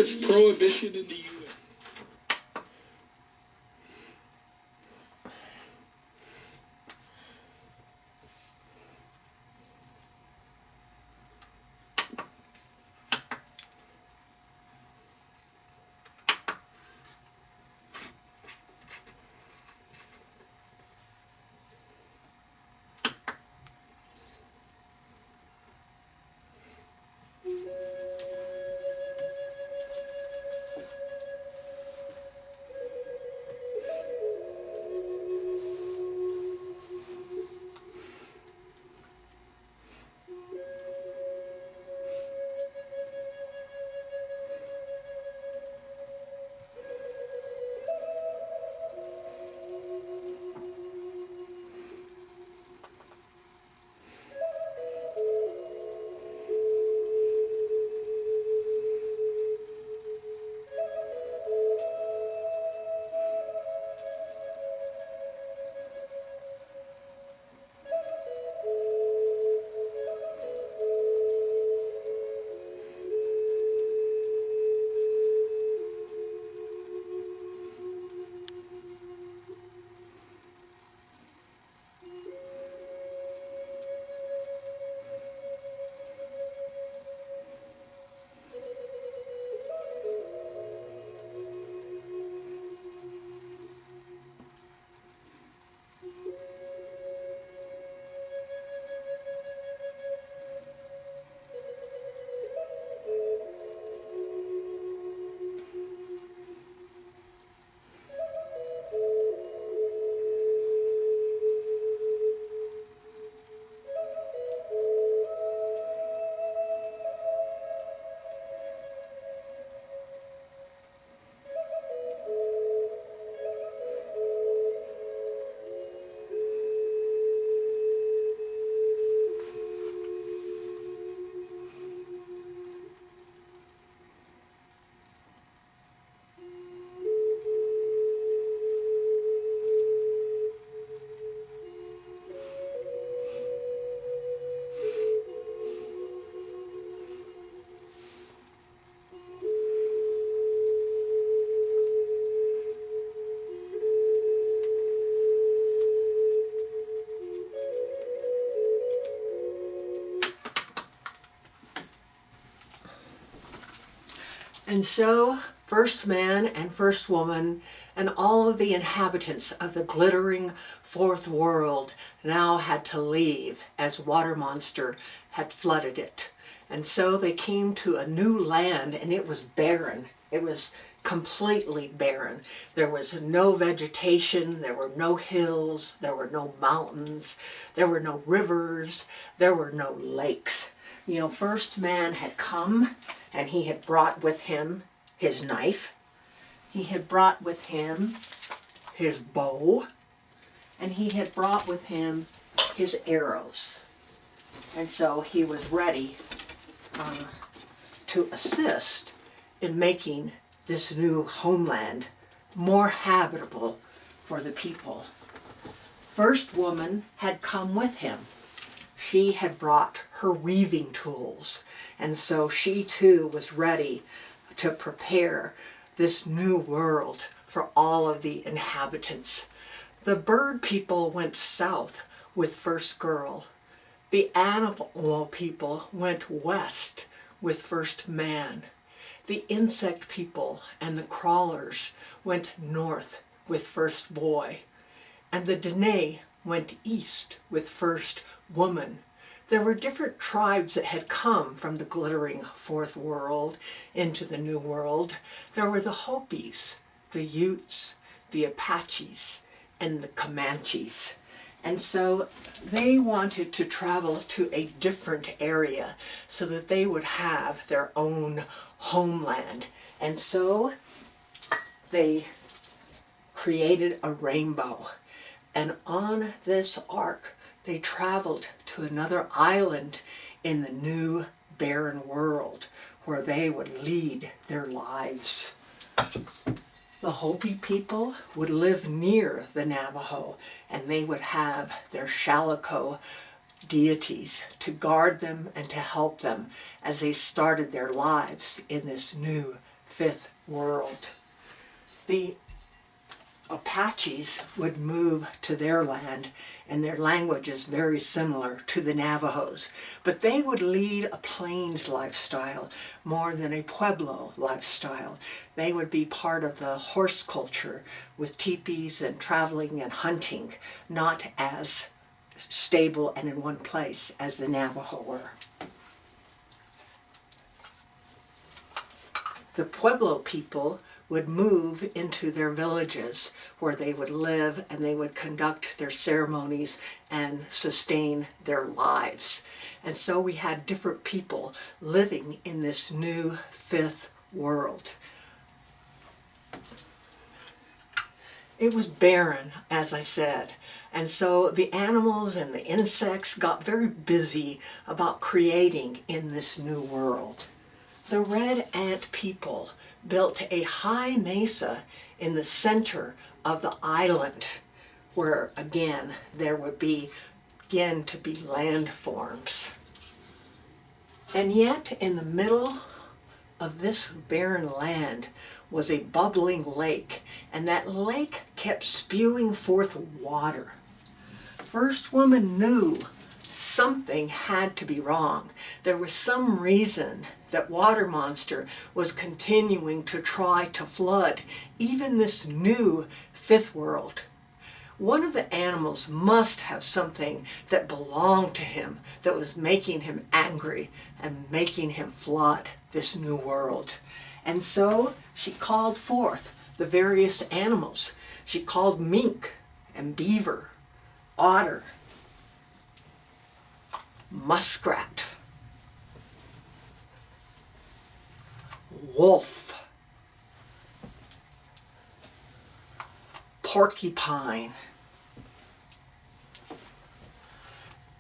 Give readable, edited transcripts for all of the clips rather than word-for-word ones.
with prohibition in the U.S. And so, first man and first woman and all of the inhabitants of the glittering fourth world now had to leave as Water Monster had flooded it. And so they came to a new land, and it was barren. It was completely barren. There was no vegetation, there were no hills, there were no mountains, there were no rivers, there were no lakes. You know, first man had come, and he had brought with him his knife. He had brought with him his bow, and he had brought with him his arrows. And so he was ready to assist in making this new homeland more habitable for the people. First woman had come with him. She had brought her weaving tools, and so she too was ready to prepare this new world for all of the inhabitants. The bird people went south with first girl. The animal people went west with first man. The insect people and the crawlers went north with first boy. And the Dine went east with first woman. There were different tribes that had come from the glittering fourth world into the new world. There were the Hopis, the Utes, the Apaches, and the Comanches. And so they wanted to travel to a different area so that they would have their own homeland. And so they created a rainbow. And on this ark, they traveled to another island in the new barren world where they would lead their lives. The Hopi people would live near the Navajo, and they would have their Shalako deities to guard them and to help them as they started their lives in this new fifth world. The Apaches would move to their land, and their language is very similar to the Navajos, but they would lead a plains lifestyle more than a Pueblo lifestyle. They would be part of the horse culture with teepees and traveling and hunting, not as stable and in one place as the Navajo were. The Pueblo people would move into their villages where they would live and they would conduct their ceremonies and sustain their lives. And so we had different people living in this new fifth world. It was barren, as I said, and so the animals and the insects got very busy about creating in this new world. The Red Ant people built a high mesa in the center of the island where, again, there would begin to be landforms. And yet, in the middle of this barren land was a bubbling lake, and that lake kept spewing forth water. First Woman knew something had to be wrong. There was some reason that Water Monster was continuing to try to flood even this new fifth world. One of the animals must have something that belonged to him that was making him angry and making him flood this new world. And so she called forth the various animals. She called mink and beaver, otter, muskrat, wolf, porcupine,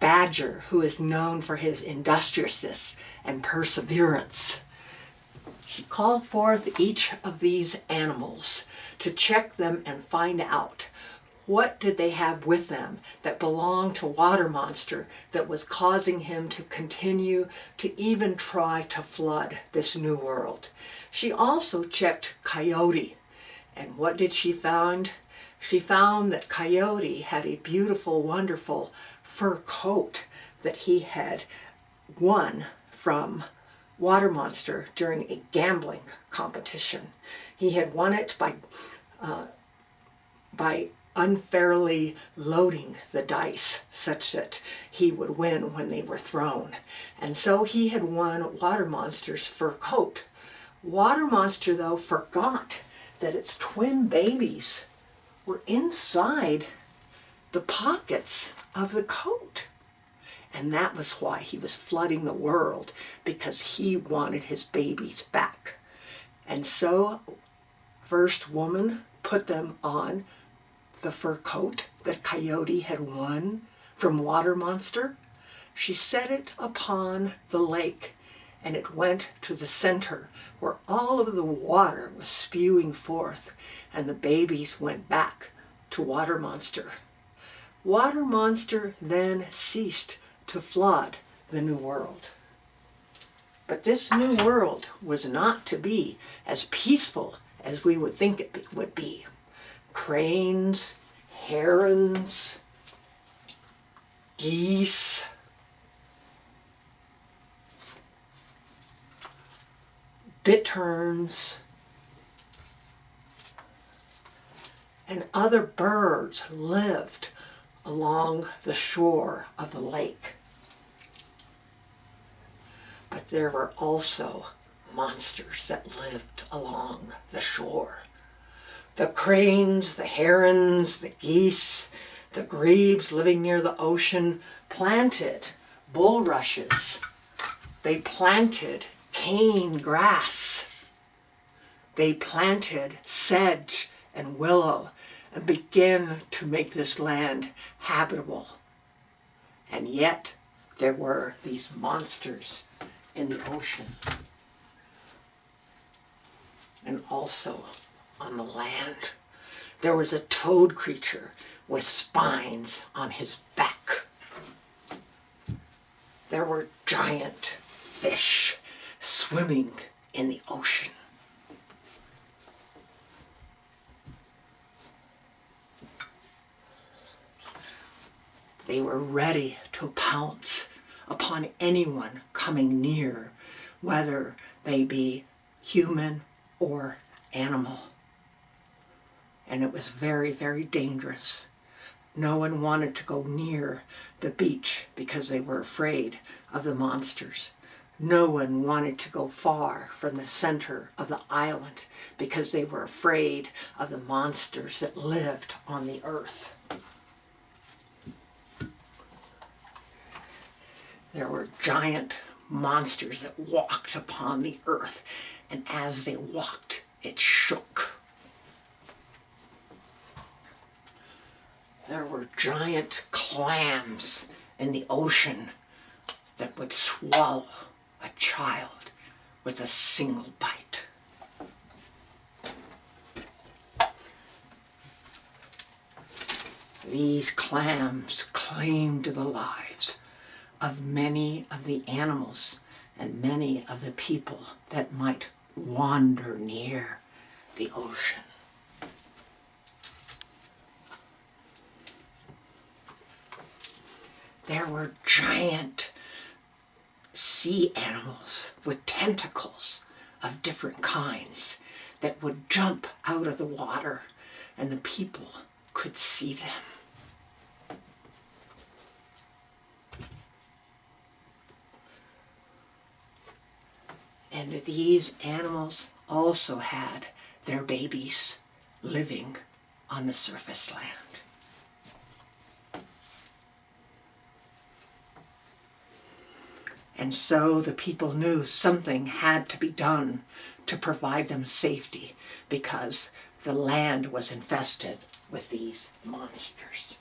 badger, who is known for his industriousness and perseverance. She called forth each of these animals to check them and find out what did they have with them that belonged to Water Monster that was causing him to continue to even try to flood this new world. She also checked Coyote. And what did she find? She found that Coyote had a beautiful, wonderful fur coat that he had won from Water Monster during a gambling competition. He had won it by unfairly loading the dice such that he would win when they were thrown. And so he had won Water Monster's fur coat. Water Monster, though, forgot that its twin babies were inside the pockets of the coat. And that was why he was flooding the world, because he wanted his babies back. And so First Woman put them on the fur coat that Coyote had won from Water Monster. She set it upon the lake, and it went to the center where all of the water was spewing forth, and the babies went back to Water Monster. Water Monster then ceased to flood the new world. But this new world was not to be as peaceful as we would think it would be. Cranes, herons, geese, bitterns, and other birds lived along the shore of the lake. But there were also monsters that lived along the shore. The cranes, the herons, the geese, the grebes living near the ocean planted bulrushes. They planted cane grass. They planted sedge and willow and began to make this land habitable. And yet there were these monsters in the ocean and also on the land. There was a toad creature with spines on his back. There were giant fish swimming in the ocean. They were ready to pounce upon anyone coming near, whether they be human or animal. And it was very, very dangerous. No one wanted to go near the beach because they were afraid of the monsters. No one wanted to go far from the center of the island because they were afraid of the monsters that lived on the earth. There were giant monsters that walked upon the earth, and as they walked, it shook. There were giant clams in the ocean that would swallow a child with a single bite. These clams claimed the lives of many of the animals and many of the people that might wander near the ocean. There were giant sea animals with tentacles of different kinds that would jump out of the water, and the people could see them. And these animals also had their babies living on the surface land. And so the people knew something had to be done to provide them safety, because the land was infested with these monsters.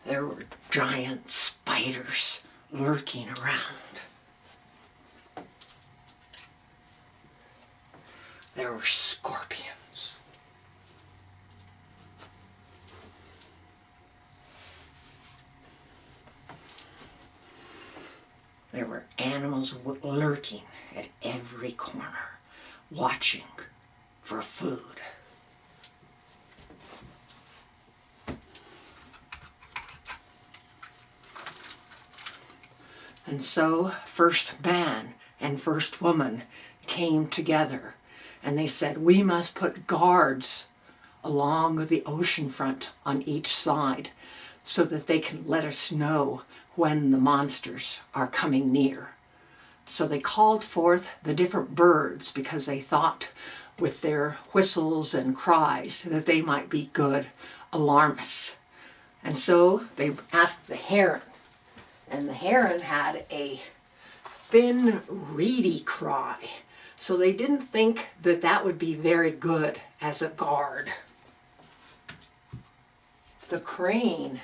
There were giant spiders lurking around. There were scorpions. There were animals lurking at every corner, watching for food. And so first man and first woman came together, and they said, we must put guards along the ocean front on each side so that they can let us know when the monsters are coming near. So they called forth the different birds, because they thought with their whistles and cries that they might be good alarmists. And so they asked the heron, and the heron had a thin, reedy cry. So they didn't think that that would be very good as a guard. The crane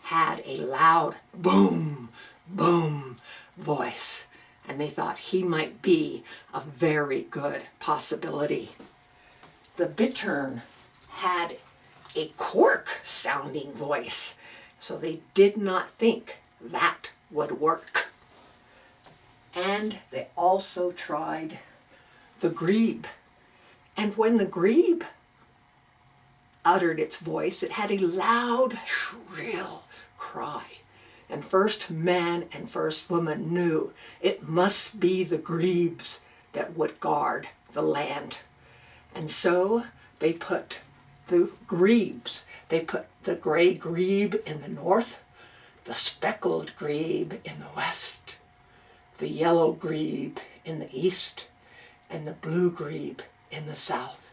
had a loud boom, boom voice, and they thought he might be a very good possibility. The bittern had a cork-sounding voice, so they did not think that would work. And they also tried the grebe. And when the grebe uttered its voice, it had a loud, shrill cry. And first man and first woman knew it must be the grebes that would guard the land. And so they put the grebes, they put the gray grebe in the north, the speckled grebe in the west, the yellow grebe in the east, and the blue grebe in the south.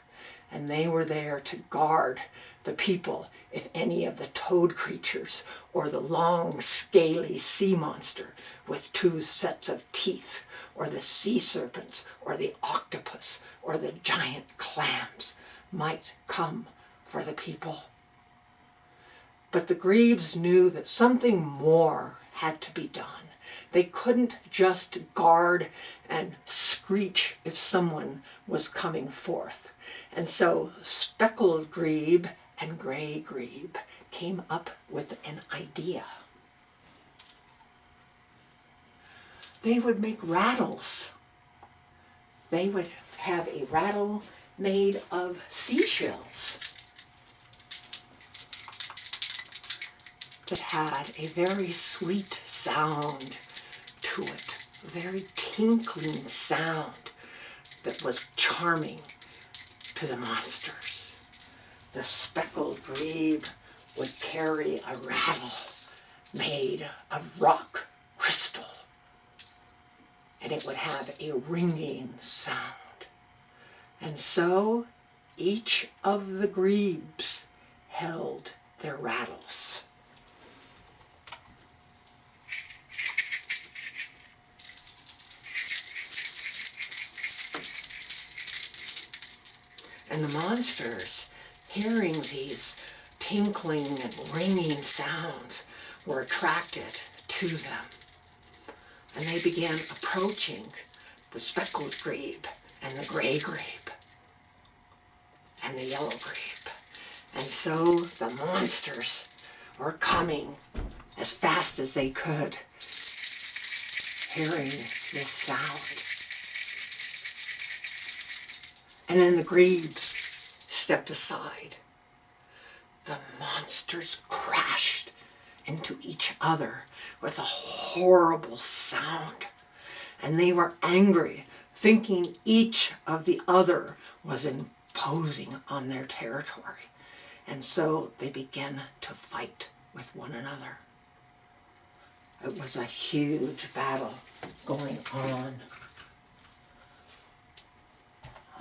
And they were there to guard the people if any of the toad creatures or the long scaly sea monster with 2 sets of teeth, or the sea serpents or the octopus or the giant clams might come for the people. But the grebes knew that something more had to be done. They couldn't just guard and screech if someone was coming forth. And so speckled grebe and gray grebe came up with an idea. They would make rattles. They would have a rattle made of seashells. that had a very sweet sound to it, a very tinkling sound that was charming to the monsters. The speckled grebe would carry a rattle made of rock crystal, and it would have a ringing sound. And so each of the grebes held their rattles. And the monsters, hearing these tinkling and ringing sounds, were attracted to them. And they began approaching the speckled grebe and the gray grebe and the yellow grebe. And so the monsters were coming as fast as they could, hearing this sound. And then the grebes stepped aside. The monsters crashed into each other with a horrible sound. And they were angry, thinking each of the other was imposing on their territory. And so they began to fight with one another. It was a huge battle going on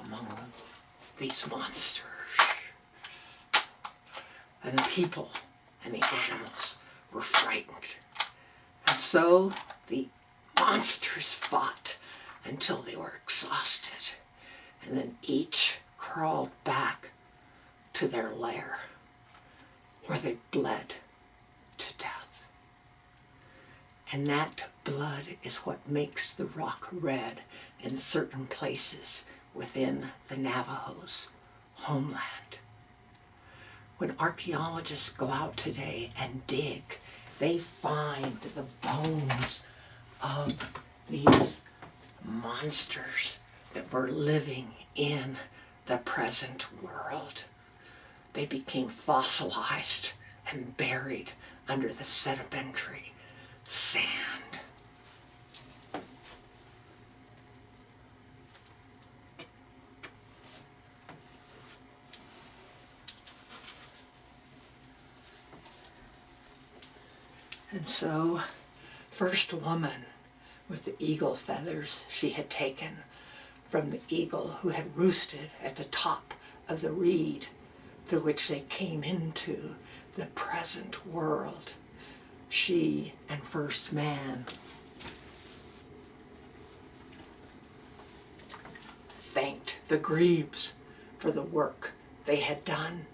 among these monsters. And the people and the animals were frightened. And so the monsters fought until they were exhausted. And then each crawled back to their lair, where they bled to death. And that blood is what makes the rock red in certain places within the Navajos' homeland. When archaeologists go out today and dig, they find the bones of these monsters that were living in the present world. They became fossilized and buried under the sedimentary sand. And so, first woman with the eagle feathers she had taken from the eagle who had roosted at the top of the reed through which they came into the present world. She and first man thanked the Grebes for the work they had done.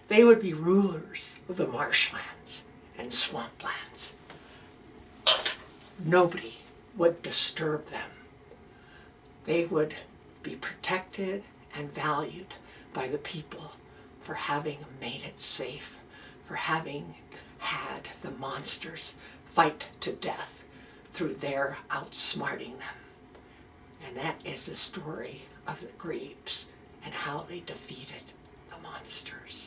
They would be rulers of the marshlands and swamplands. Nobody would disturb them. They would be protected and valued by the people for having made it safe, for having had the monsters fight to death through their outsmarting them. And that is the story of the Grebes and how they defeated the monsters.